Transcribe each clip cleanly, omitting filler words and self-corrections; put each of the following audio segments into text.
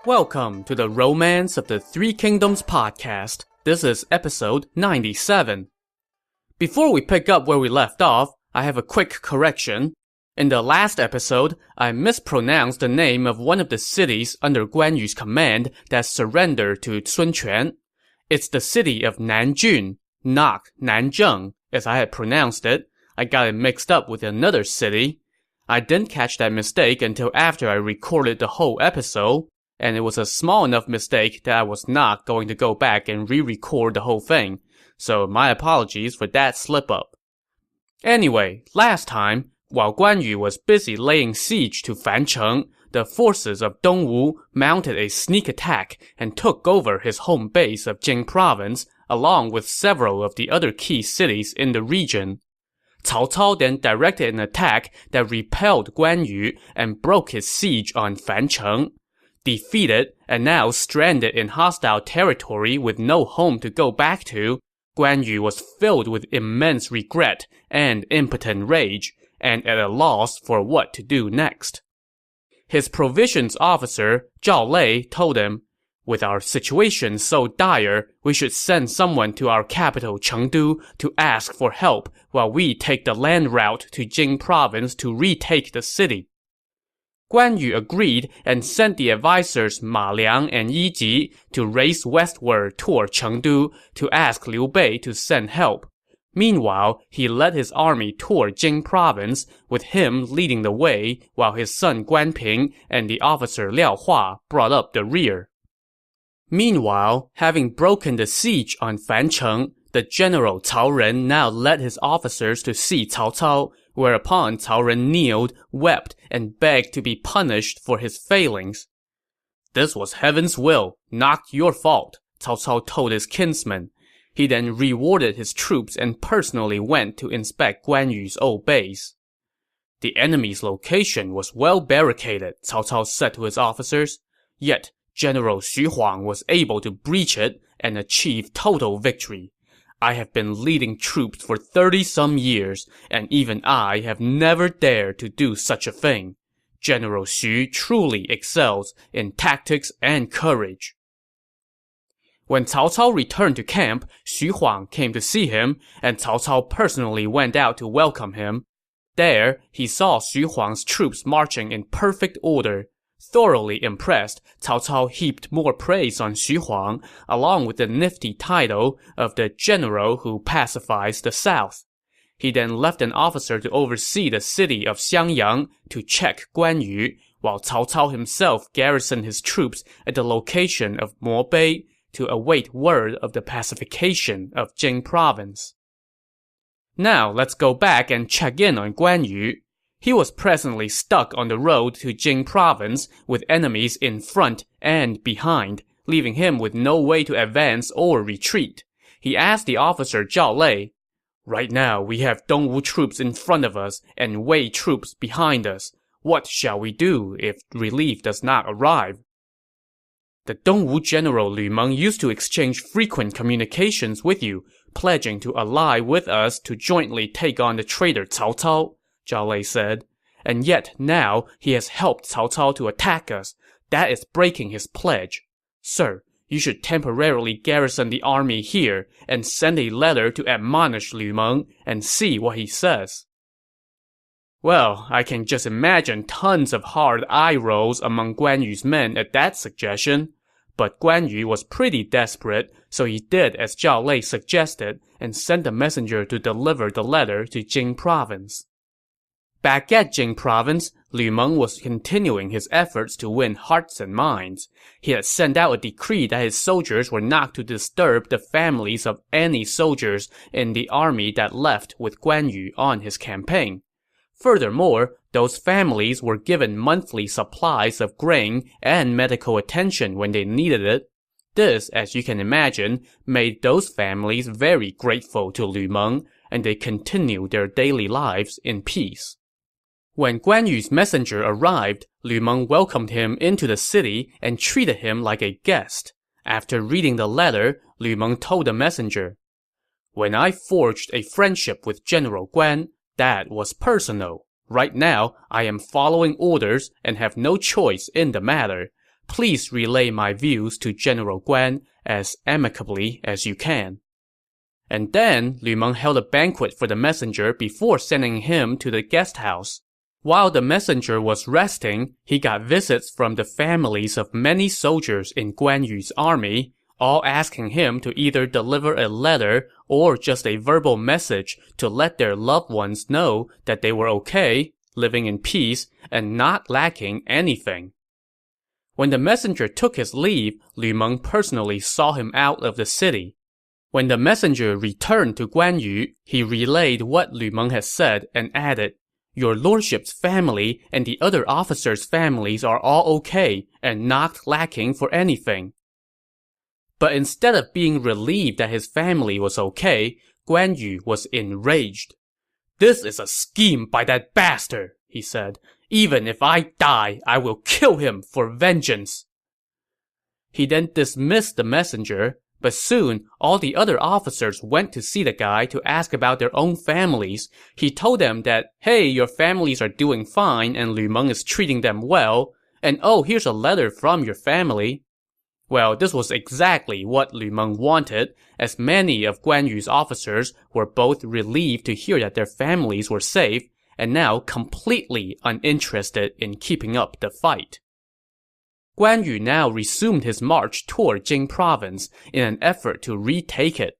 Welcome to the Romance of the Three Kingdoms podcast. This is episode 97. Before we pick up where we left off, I have a quick correction. In the last episode, I mispronounced the name of one of the cities under Guan Yu's command that surrendered to Sun Quan. It's the city of Nanjun, not Nanzheng, as I had pronounced it. I got it mixed up with another city. I didn't catch that mistake until after I recorded the whole episode, and it was a small enough mistake that I was not going to go back and re-record the whole thing. So my apologies for that slip-up. Anyway, last time, while Guan Yu was busy laying siege to Fancheng, the forces of Dongwu mounted a sneak attack and took over his home base of Jing province, along with several of the other key cities in the region. Cao Cao then directed an attack that repelled Guan Yu and broke his siege on Fancheng. Defeated, and now stranded in hostile territory with no home to go back to, Guan Yu was filled with immense regret and impotent rage, and at a loss for what to do next. His provisions officer, Zhao Lei, told him, "With our situation so dire, we should send someone to our capital Chengdu to ask for help while we take the land route to Jing province to retake the city." Guan Yu agreed and sent the advisors Ma Liang and Yi Ji to race westward toward Chengdu to ask Liu Bei to send help. Meanwhile, he led his army toward Jing province, with him leading the way while his son Guan Ping and the officer Liao Hua brought up the rear. Meanwhile, having broken the siege on Fancheng, the general Cao Ren now led his officers to see Cao Cao, whereupon Cao Ren kneeled, wept, and begged to be punished for his failings. "This was heaven's will, not your fault," Cao Cao told his kinsman. He then rewarded his troops and personally went to inspect Guan Yu's old base. "The enemy's location was well barricaded," Cao Cao said to his officers. "Yet, General Xu Huang was able to breach it and achieve total victory. I have been leading troops for 30-some years, and even I have never dared to do such a thing. General Xu truly excels in tactics and courage." When Cao Cao returned to camp, Xu Huang came to see him, and Cao Cao personally went out to welcome him. There, he saw Xu Huang's troops marching in perfect order. Thoroughly impressed, Cao Cao heaped more praise on Xu Huang, along with the nifty title of the general who pacifies the south. He then left an officer to oversee the city of Xiangyang to check Guan Yu, while Cao Cao himself garrisoned his troops at the location of Mobei to await word of the pacification of Jing province. Now let's go back and check in on Guan Yu. He was presently stuck on the road to Jing province with enemies in front and behind, leaving him with no way to advance or retreat. He asked the officer Zhao Lei, "Right now we have Dongwu troops in front of us and Wei troops behind us. What shall we do if relief does not arrive?" "The Dongwu general Lu Meng used to exchange frequent communications with you, pledging to ally with us to jointly take on the traitor Cao Cao," Zhao Lei said. "And yet now he has helped Cao Cao to attack us. That is breaking his pledge. Sir, you should temporarily garrison the army here and send a letter to admonish Lu Meng and see what he says." Well, I can just imagine tons of hard eye rolls among Guan Yu's men at that suggestion. But Guan Yu was pretty desperate, so he did as Zhao Lei suggested and sent a messenger to deliver the letter to Jing province. Back at Jing province, Lu Meng was continuing his efforts to win hearts and minds. He had sent out a decree that his soldiers were not to disturb the families of any soldiers in the army that left with Guan Yu on his campaign. Furthermore, those families were given monthly supplies of grain and medical attention when they needed it. This, as you can imagine, made those families very grateful to Lu Meng, and they continued their daily lives in peace. When Guan Yu's messenger arrived, Lu Meng welcomed him into the city and treated him like a guest. After reading the letter, Lu Meng told the messenger, "When I forged a friendship with General Guan, that was personal. Right now, I am following orders and have no choice in the matter. please relay my views to General Guan as amicably as you can. And then Lu Meng held a banquet for the messenger before sending him to the guest house. While the messenger was resting, he got visits from the families of many soldiers in Guan Yu's army, all asking him to either deliver a letter or just a verbal message to let their loved ones know that they were okay, living in peace, and not lacking anything. When the messenger took his leave, Lu Meng personally saw him out of the city. When the messenger returned to Guan Yu, he relayed what Lu Meng had said and added, "Your lordship's family and the other officers' families are all okay and not lacking for anything." But instead of being relieved that his family was okay, Guan Yu was enraged. "This is a scheme by that bastard," he said. "Even if I die, I will kill him for vengeance." He then dismissed the messenger, but soon all the other officers went to see the guy to ask about their own families. He told them that, hey, your families are doing fine and Lu Meng is treating them well, and oh, here's a letter from your family. Well, this was exactly what Lu Meng wanted, as many of Guan Yu's officers were both relieved to hear that their families were safe, and now completely uninterested in keeping up the fight. Guan Yu now resumed his march toward Jing province in an effort to retake it.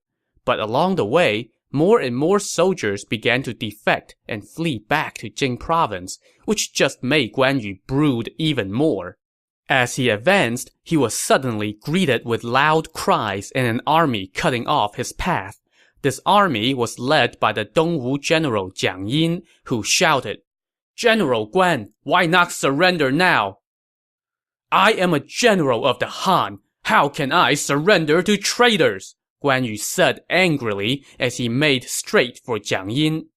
But along the way, more and more soldiers began to defect and flee back to Jing province, which just made Guan Yu brood even more. As he advanced, he was suddenly greeted with loud cries and an army cutting off his path. This army was led by the Dongwu general Jiang Yin, who shouted, "General Guan, why not surrender now?" "I am a general of the Han. How can I surrender to traitors?" Guan Yu said angrily as he made straight for Jiang Yin.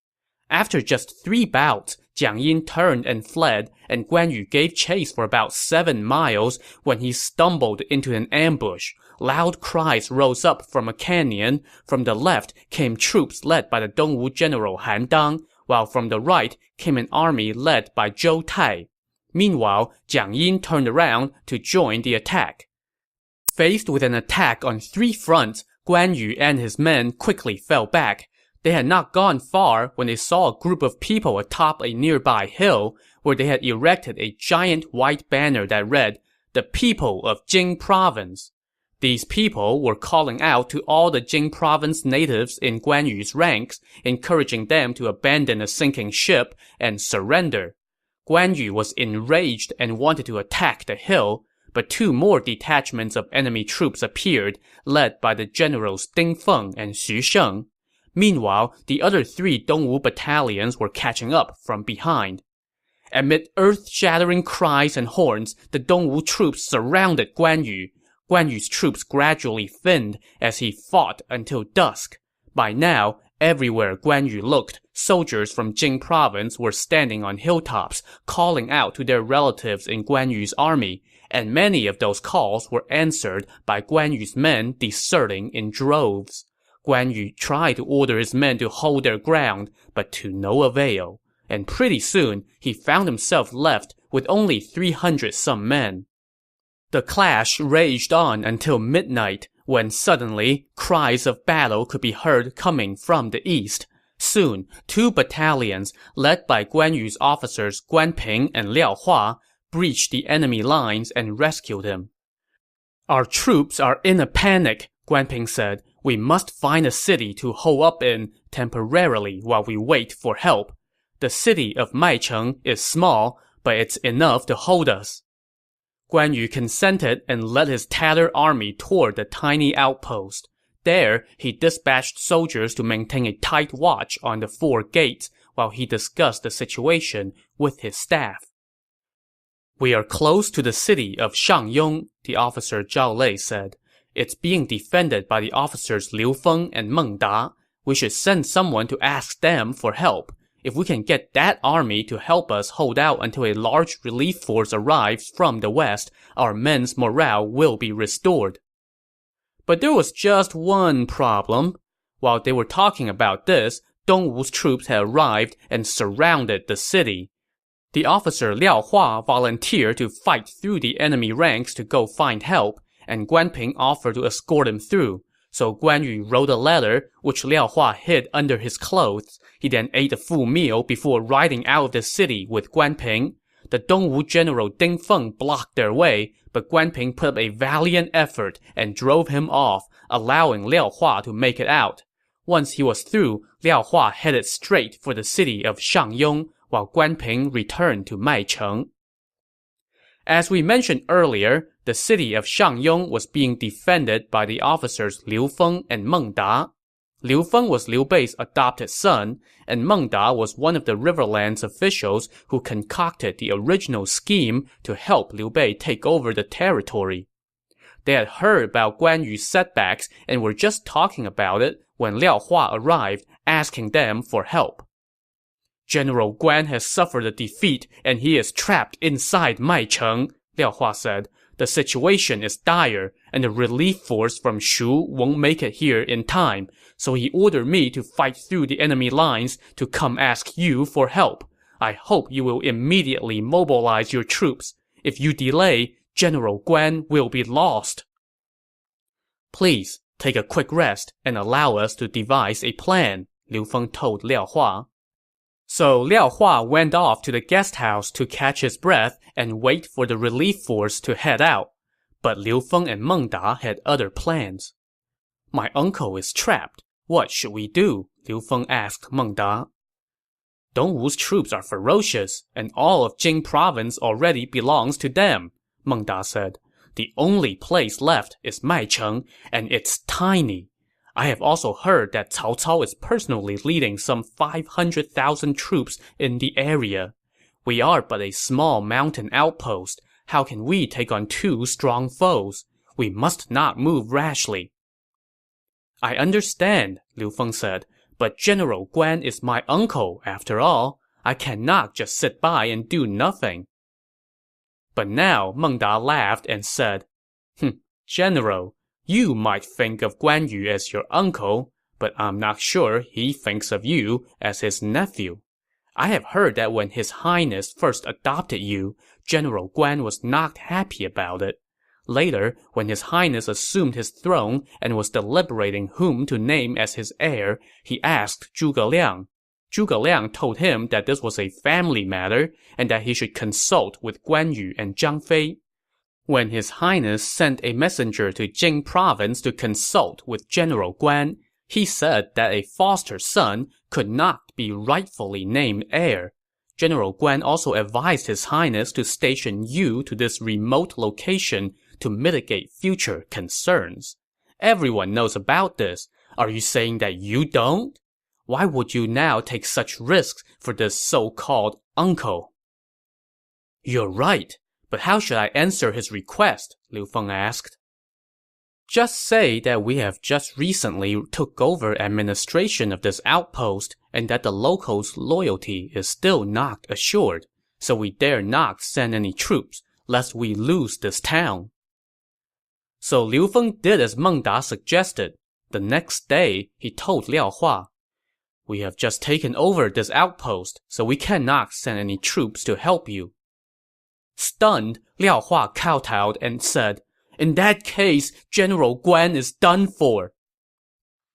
After just 3 bouts, Jiang Yin turned and fled, and Guan Yu gave chase for about 7 miles when he stumbled into an ambush. Loud cries rose up from a canyon. From the left came troops led by the Dongwu general Han Dang, while from the right came an army led by Zhou Tai. Meanwhile, Jiang Yin turned around to join the attack. Faced with an attack on 3 fronts, Guan Yu and his men quickly fell back. They had not gone far when they saw a group of people atop a nearby hill, where they had erected a giant white banner that read, "The People of Jing Province." These people were calling out to all the Jing Province natives in Guan Yu's ranks, encouraging them to abandon a sinking ship and surrender. Guan Yu was enraged and wanted to attack the hill, but 2 more detachments of enemy troops appeared, led by the generals Ding Feng and Xu Sheng. Meanwhile, the other 3 Dongwu battalions were catching up from behind. Amid earth-shattering cries and horns, the Dongwu troops surrounded Guan Yu. Guan Yu's troops gradually thinned as he fought until dusk. By now, everywhere Guan Yu looked, soldiers from Jing province were standing on hilltops, calling out to their relatives in Guan Yu's army, and many of those calls were answered by Guan Yu's men deserting in droves. Guan Yu tried to order his men to hold their ground, but to no avail. And pretty soon, he found himself left with only 300-some men. The clash raged on until midnight, when suddenly, cries of battle could be heard coming from the east. Soon, 2 battalions, led by Guan Yu's officers Guan Ping and Liao Hua, breached the enemy lines and rescued him. "Our troops are in a panic," Guan Ping said. "We must find a city to hole up in temporarily while we wait for help. The city of Maicheng is small, but it's enough to hold us." Guan Yu consented and led his tattered army toward the tiny outpost. There, he dispatched soldiers to maintain a tight watch on the 4 gates while he discussed the situation with his staff. "We are close to the city of Shangyong," the officer Zhao Lei said. "It's being defended by the officers Liu Feng and Meng Da. We should send someone to ask them for help. If we can get that army to help us hold out until a large relief force arrives from the west, our men's morale will be restored." But there was just one problem. While they were talking about this, Dongwu's troops had arrived and surrounded the city. The officer Liao Hua volunteered to fight through the enemy ranks to go find help, and Guan Ping offered to escort him through. So Guan Yu wrote a letter, which Liao Hua hid under his clothes. He then ate a full meal before riding out of the city with Guan Ping. The Dongwu general Ding Feng blocked their way, but Guan Ping put up a valiant effort and drove him off, allowing Liao Hua to make it out. Once he was through, Liao Hua headed straight for the city of Shangyong, while Guan Ping returned to Maicheng. As we mentioned earlier, the city of Shangyong was being defended by the officers Liu Feng and Meng Da. Liu Feng was Liu Bei's adopted son, and Meng Da was one of the Riverlands officials who concocted the original scheme to help Liu Bei take over the territory. They had heard about Guan Yu's setbacks and were just talking about it when Liao Hua arrived, asking them for help. General Guan has suffered a defeat and he is trapped inside Maicheng, Liao Hua said. The situation is dire, and the relief force from Shu won't make it here in time, so he ordered me to fight through the enemy lines to come ask you for help. I hope you will immediately mobilize your troops. If you delay, General Guan will be lost. Please, take a quick rest and allow us to devise a plan, Liu Feng told Liao Hua. So Liao Hua went off to the guest house to catch his breath and wait for the relief force to head out. But Liu Feng and Meng Da had other plans. My uncle is trapped. What should we do? Liu Feng asked Meng Da. Dongwu's troops are ferocious, and all of Jing province already belongs to them, Meng Da said. The only place left is Maicheng, and it's tiny. I have also heard that Cao Cao is personally leading some 500,000 troops in the area. We are but a small mountain outpost. How can we take on two strong foes? We must not move rashly. I understand, Liu Feng said, but General Guan is my uncle, after all. I cannot just sit by and do nothing. But now Meng Da laughed and said, General, you might think of Guan Yu as your uncle, but I'm not sure he thinks of you as his nephew. I have heard that when His Highness first adopted you, General Guan was not happy about it. Later, when His Highness assumed his throne and was deliberating whom to name as his heir, he asked Zhuge Liang. Zhuge Liang told him that this was a family matter and that he should consult with Guan Yu and Zhang Fei. When His Highness sent a messenger to Jing province to consult with General Guan, he said that a foster son could not be rightfully named heir. General Guan also advised His Highness to station you to this remote location to mitigate future concerns. Everyone knows about this. Are you saying that you don't? Why would you now take such risks for this so-called uncle? You're right. But how should I answer his request? Liu Feng asked. Just say that we have just recently took over administration of this outpost and that the locals' loyalty is still not assured, so we dare not send any troops, lest we lose this town. So Liu Feng did as Meng Da suggested. The next day, he told Liao Hua, We have just taken over this outpost, so we cannot send any troops to help you. Stunned, Liao Hua kowtowed and said, In that case, General Guan is done for.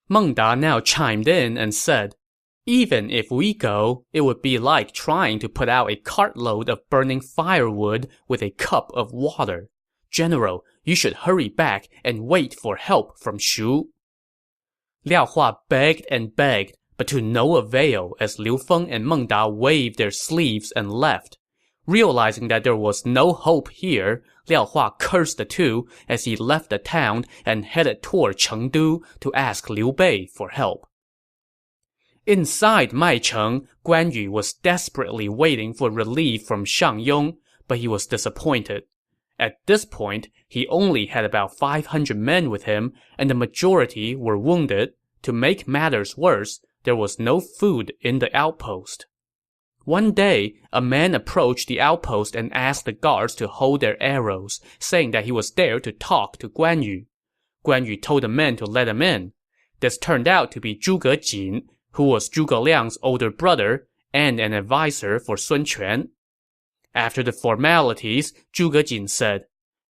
Meng Da now chimed in and said, Even if we go, it would be like trying to put out a cartload of burning firewood with a cup of water. General, you should hurry back and wait for help from Shu. Liao Hua begged and begged, but to no avail as Liu Feng and Meng Da waved their sleeves and left. Realizing that there was no hope here, Liao Hua cursed the two as he left the town and headed toward Chengdu to ask Liu Bei for help. Inside Maicheng, Guan Yu was desperately waiting for relief from Shangyong, but he was disappointed. At this point, he only had about 500 men with him, and the majority were wounded. To make matters worse, there was no food in the outpost. One day, a man approached the outpost and asked the guards to hold their arrows, saying that he was there to talk to Guan Yu. Guan Yu told the men to let him in. This turned out to be Zhuge Jin, who was Zhuge Liang's older brother and an advisor for Sun Quan. After the formalities, Zhuge Jin said,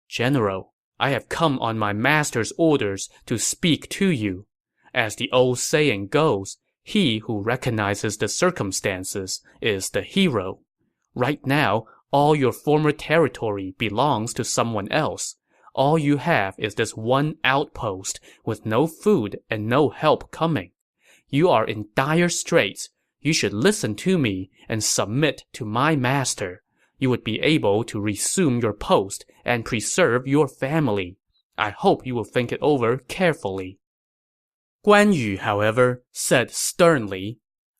"General, I have come on my master's orders to speak to you. As the old saying goes, he who recognizes the circumstances is the hero. Right now, all your former territory belongs to someone else. All you have is this one outpost with no food and no help coming. You are in dire straits. You should listen to me and submit to my master. You would be able to resume your post and preserve your family. I hope you will think it over carefully." Guan Yu, however, said sternly,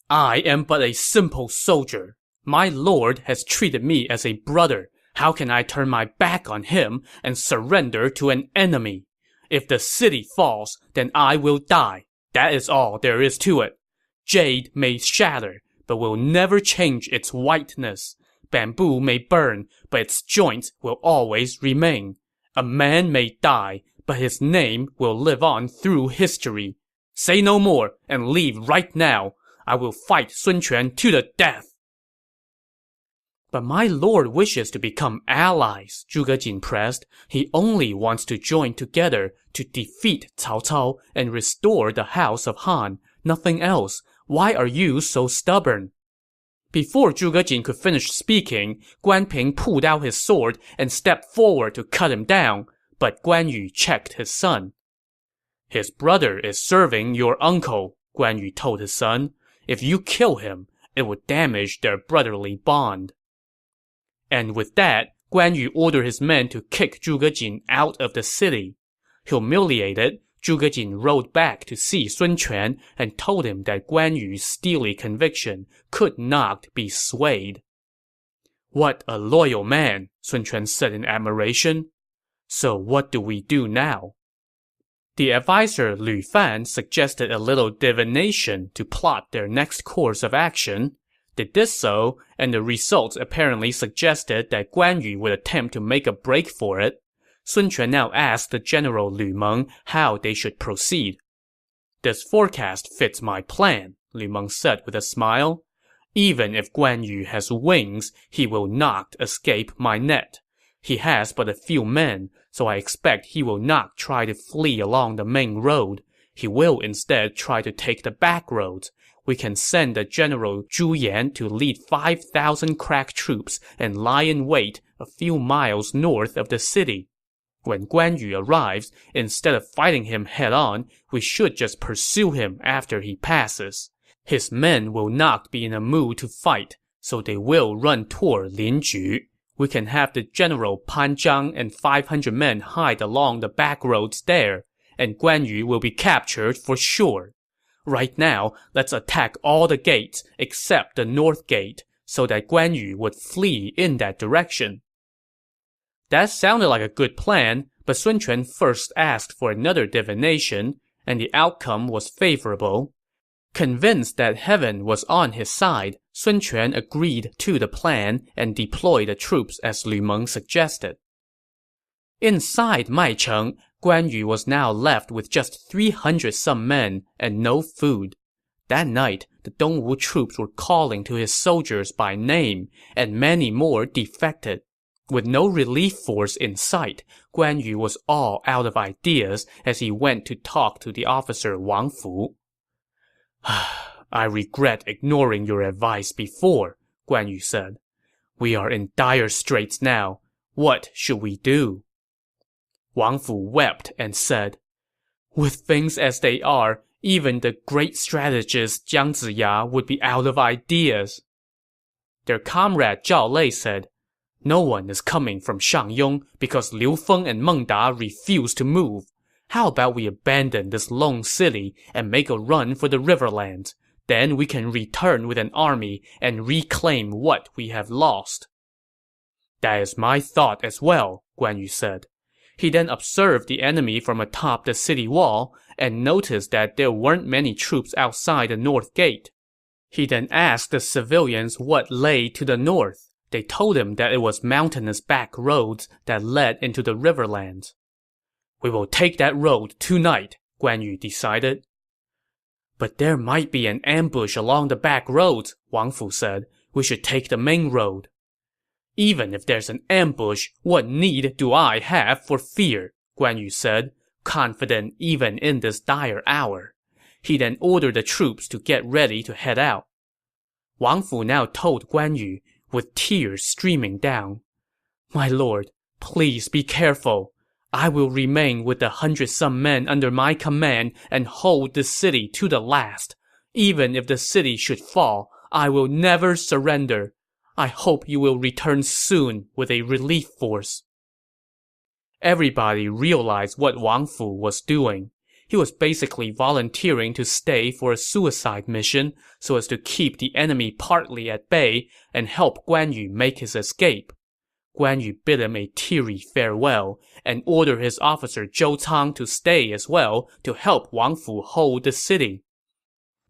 "I am but a simple soldier. My lord has treated me as a brother. How can I turn my back on him and surrender to an enemy? If the city falls, then I will die. That is all there is to it. Jade may shatter, but will never change its whiteness. Bamboo may burn, but its joints will always remain. A man may die, but his name will live on through history. Say no more and leave right now. I will fight Sun Quan to the death." "But my lord wishes to become allies," Zhuge Jin pressed. "He only wants to join together to defeat Cao Cao and restore the house of Han. Nothing else. Why are you so stubborn?" Before Zhuge Jin could finish speaking, Guan Ping pulled out his sword and stepped forward to cut him down, but Guan Yu checked his son. "His brother is serving your uncle," Guan Yu told his son. "If you kill him, it would damage their brotherly bond." And with that, Guan Yu ordered his men to kick Zhuge Jin out of the city. Humiliated, Zhuge Jin rode back to see Sun Quan and told him that Guan Yu's steely conviction could not be swayed. "What a loyal man," Sun Quan said in admiration. "So what do we do now?" The advisor Lu Fan suggested a little divination to plot their next course of action. They did so, and the results apparently suggested that Guan Yu would attempt to make a break for it. Sun Quan now asked the general Lu Meng how they should proceed. "This forecast fits my plan," Lu Meng said with a smile. "Even if Guan Yu has wings, he will not escape my net. He has but a few men, so I expect he will not try to flee along the main road. He will instead try to take the back roads. We can send the general Zhu Yan to lead 5,000 crack troops and lie in wait a few miles north of the city. When Guan Yu arrives, instead of fighting him head-on, we should just pursue him after he passes. His men will not be in a mood to fight, so they will run toward Linju. We can have the general Pan Zhang and 500 men hide along the back roads there, and Guan Yu will be captured for sure. Right now, let's attack all the gates except the north gate, so that Guan Yu would flee in that direction." That sounded like a good plan, but Sun Quan first asked for another divination, and the outcome was favorable. Convinced that heaven was on his side, Sun Quan agreed to the plan and deployed the troops as Lu Meng suggested. Inside Maicheng, Guan Yu was now left with just 300-some men and no food. That night, the Dongwu troops were calling to his soldiers by name, and many more defected. With no relief force in sight, Guan Yu was all out of ideas as he went to talk to the officer Wang Fu. "I regret ignoring your advice before," Guan Yu said. "We are in dire straits now. What should we do?" Wang Fu wept and said, "With things as they are, even the great strategist Jiang Ziya would be out of ideas." Their comrade Zhao Lei said, "No one is coming from Shangyong because Liu Feng and Meng Da refuse to move. How about we abandon this lone city and make a run for the riverlands? Then we can return with an army and reclaim what we have lost." "That is my thought as well," Guan Yu said. He then observed the enemy from atop the city wall and noticed that there weren't many troops outside the north gate. He then asked the civilians what lay to the north. They told him that it was mountainous back roads that led into the riverlands. "We will take that road tonight," Guan Yu decided. "But there might be an ambush along the back roads," Wang Fu said. "We should take the main road." Even if there's an ambush, what need do I have for fear? Guan Yu said, confident even in this dire hour. He then ordered the troops to get ready to head out. Wang Fu now told Guan Yu, with tears streaming down, "My lord, please be careful. I will remain with the 100-some men under my command and hold the city to the last. Even if the city should fall, I will never surrender. I hope you will return soon with a relief force." Everybody realized what Wang Fu was doing. He was basically volunteering to stay for a suicide mission so as to keep the enemy partly at bay and help Guan Yu make his escape. Guan Yu bid him a teary farewell and ordered his officer Zhou Cang to stay as well to help Wang Fu hold the city.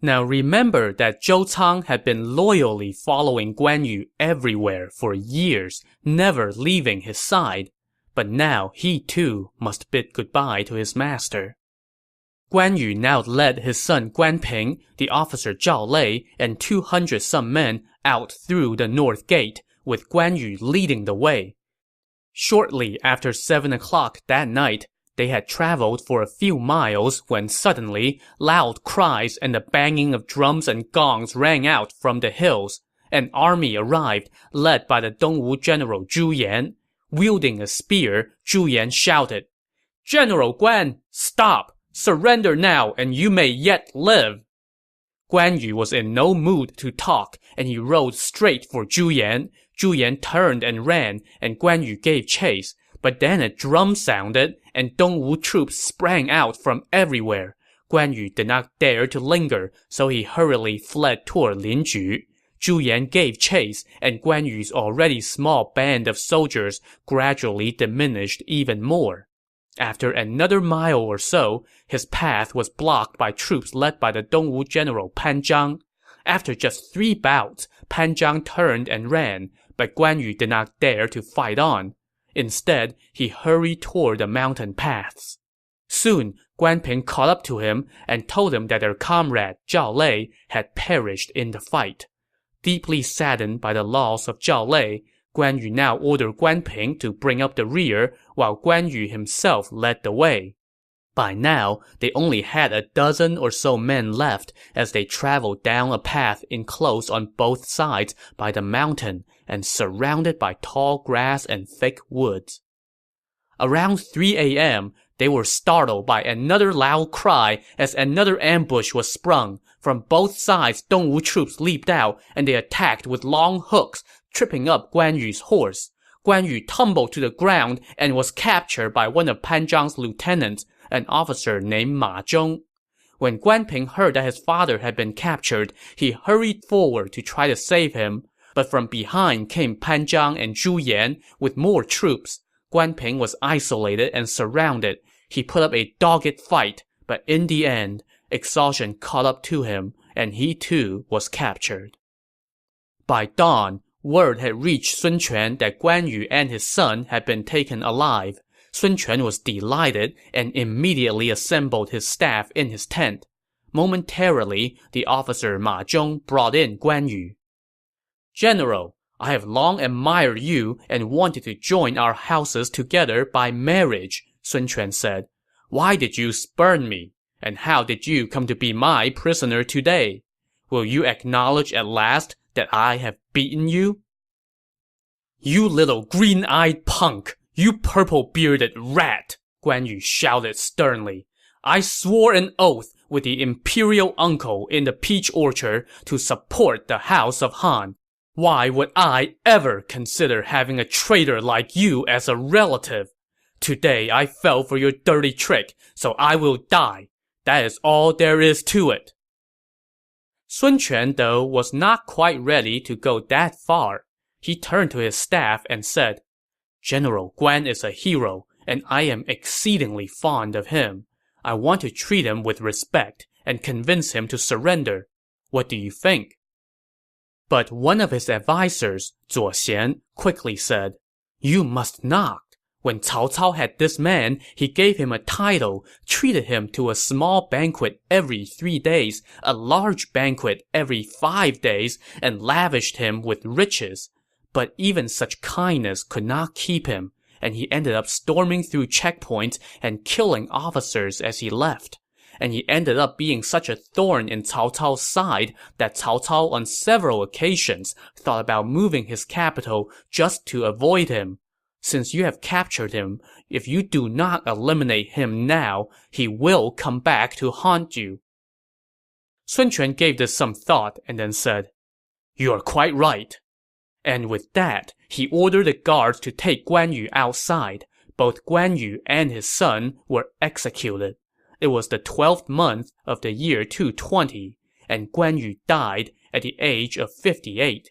Now remember that Zhou Cang had been loyally following Guan Yu everywhere for years, never leaving his side. But now he too must bid goodbye to his master. Guan Yu now led his son Guan Ping, the officer Zhao Lei, and 200-some men out through the north gate, with Guan Yu leading the way. Shortly after 7 o'clock that night, they had traveled for a few miles when suddenly, loud cries and the banging of drums and gongs rang out from the hills. An army arrived, led by the Dongwu general Zhu Yan. Wielding a spear, Zhu Yan shouted, "General Guan, stop! Surrender now, and you may yet live!" Guan Yu was in no mood to talk, and he rode straight for Zhu Yan. Zhu Yan turned and ran, and Guan Yu gave chase. But then a drum sounded, and Dongwu troops sprang out from everywhere. Guan Yu did not dare to linger, so he hurriedly fled toward Linju. Zhu Yan gave chase, and Guan Yu's already small band of soldiers gradually diminished even more. After another mile or so, his path was blocked by troops led by the Dongwu general Pan Zhang. After just 3 bouts, Pan Zhang turned and ran, but Guan Yu did not dare to fight on. Instead, he hurried toward the mountain paths. Soon, Guan Ping caught up to him and told him that their comrade, Zhao Lei, had perished in the fight. Deeply saddened by the loss of Zhao Lei, Guan Yu now ordered Guan Ping to bring up the rear, while Guan Yu himself led the way. By now, they only had a dozen or so men left as they traveled down a path enclosed on both sides by the mountain and surrounded by tall grass and thick woods. Around 3 a.m., they were startled by another loud cry as another ambush was sprung. From both sides, Dongwu troops leaped out, and they attacked with long hooks, tripping up Guan Yu's horse. Guan Yu tumbled to the ground and was captured by one of Pan Zhang's lieutenants, an officer named Maicheng. When Guan Ping heard that his father had been captured, he hurried forward to try to save him. But from behind came Pan Zhang and Zhu Yan with more troops. Guan Ping was isolated and surrounded. He put up a dogged fight, but in the end, exhaustion caught up to him, and he too was captured. By dawn, word had reached Sun Quan that Guan Yu and his son had been taken alive. Sun Quan was delighted and immediately assembled his staff in his tent. Momentarily, the officer Ma Zhong brought in Guan Yu. "General, I have long admired you and wanted to join our houses together by marriage," Sun Quan said. "Why did you spurn me? And how did you come to be my prisoner today? Will you acknowledge at last that I have beaten you?" "You little green-eyed punk! You purple-bearded rat!" Guan Yu shouted sternly. "I swore an oath with the imperial uncle in the peach orchard to support the house of Han. Why would I ever consider having a traitor like you as a relative? Today I fell for your dirty trick, so I will die. That is all there is to it." Sun Quan, though, was not quite ready to go that far. He turned to his staff and said, "General Guan is a hero, and I am exceedingly fond of him. I want to treat him with respect and convince him to surrender. What do you think?" But one of his advisers, Zuo Xian, quickly said, "You must not. When Cao Cao had this man, he gave him a title, treated him to a small banquet every 3 days, a large banquet every 5 days, and lavished him with riches. But even such kindness could not keep him, and he ended up storming through checkpoints and killing officers as he left. And he ended up being such a thorn in Cao Cao's side that Cao Cao on several occasions thought about moving his capital just to avoid him. Since you have captured him, if you do not eliminate him now, he will come back to haunt you. Sun Quan gave this some thought and then said, "You are quite right." And with that, he ordered the guards to take Guan Yu outside. Both Guan Yu and his son were executed. It was the 12th month of the year 220, and Guan Yu died at the age of 58.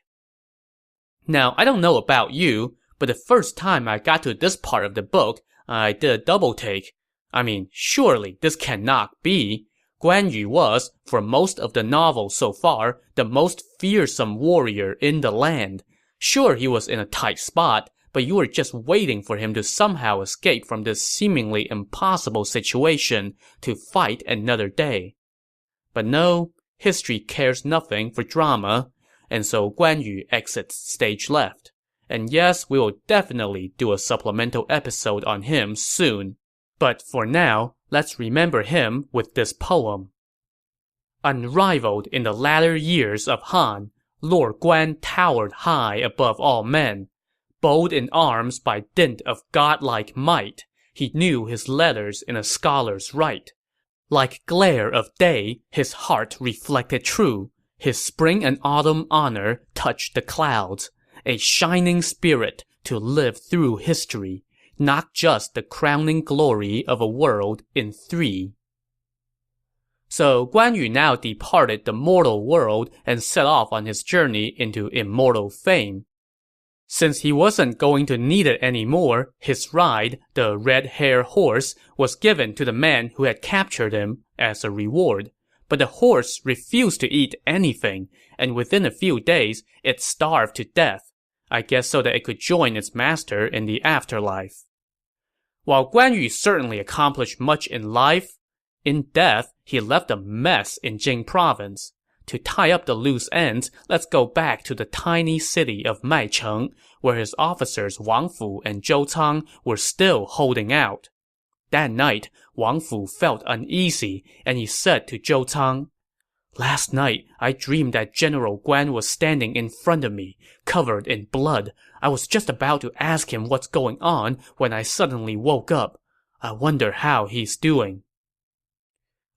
Now, I don't know about you, but the first time I got to this part of the book, I did a double take. I mean, surely this cannot be. Guan Yu was, for most of the novel so far, the most fearsome warrior in the land. Sure, he was in a tight spot, but you were just waiting for him to somehow escape from this seemingly impossible situation to fight another day. But no, history cares nothing for drama, and so Guan Yu exits stage left. And yes, we will definitely do a supplemental episode on him soon. But for now, let's remember him with this poem. Unrivaled in the latter years of Han, Lord Guan towered high above all men. Bold in arms by dint of godlike might, he knew his letters in a scholar's right. Like glare of day, his heart reflected true. His spring and autumn honor touched the clouds. A shining spirit to live through history, not just the crowning glory of a world in three. So Guan Yu now departed the mortal world and set off on his journey into immortal fame. Since he wasn't going to need it anymore, his ride, the red-haired horse, was given to the man who had captured him as a reward. But the horse refused to eat anything, and within a few days, it starved to death. I guess so that it could join its master in the afterlife. While Guan Yu certainly accomplished much in life, in death, he left a mess in Jing province. To tie up the loose ends, let's go back to the tiny city of Maicheng, where his officers Wang Fu and Zhou Cang were still holding out. That night, Wang Fu felt uneasy, and he said to Zhou Cang, "Last night, I dreamed that General Guan was standing in front of me, covered in blood. I was just about to ask him what's going on when I suddenly woke up. I wonder how he's doing."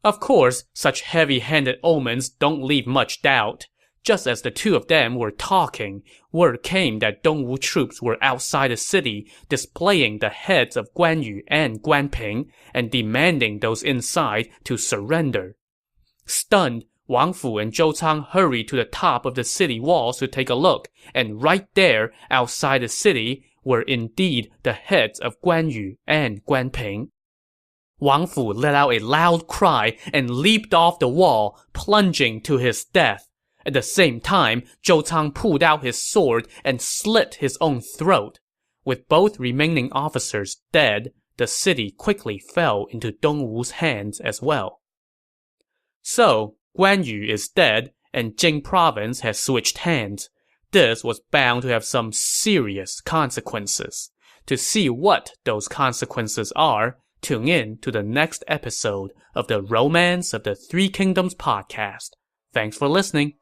Of course, such heavy-handed omens don't leave much doubt. Just as the two of them were talking, word came that Dongwu troops were outside the city, displaying the heads of Guan Yu and Guan Ping, and demanding those inside to surrender. Stunned, Wang Fu and Zhou Cang hurried to the top of the city walls to take a look, and right there, outside the city, were indeed the heads of Guan Yu and Guan Ping. Wang Fu let out a loud cry and leaped off the wall, plunging to his death. At the same time, Zhou Cang pulled out his sword and slit his own throat. With both remaining officers dead, the city quickly fell into Dongwu's hands as well. So, Guan Yu is dead, and Jing province has switched hands. This was bound to have some serious consequences. To see what those consequences are, tune in to the next episode of the Romance of the Three Kingdoms podcast. Thanks for listening.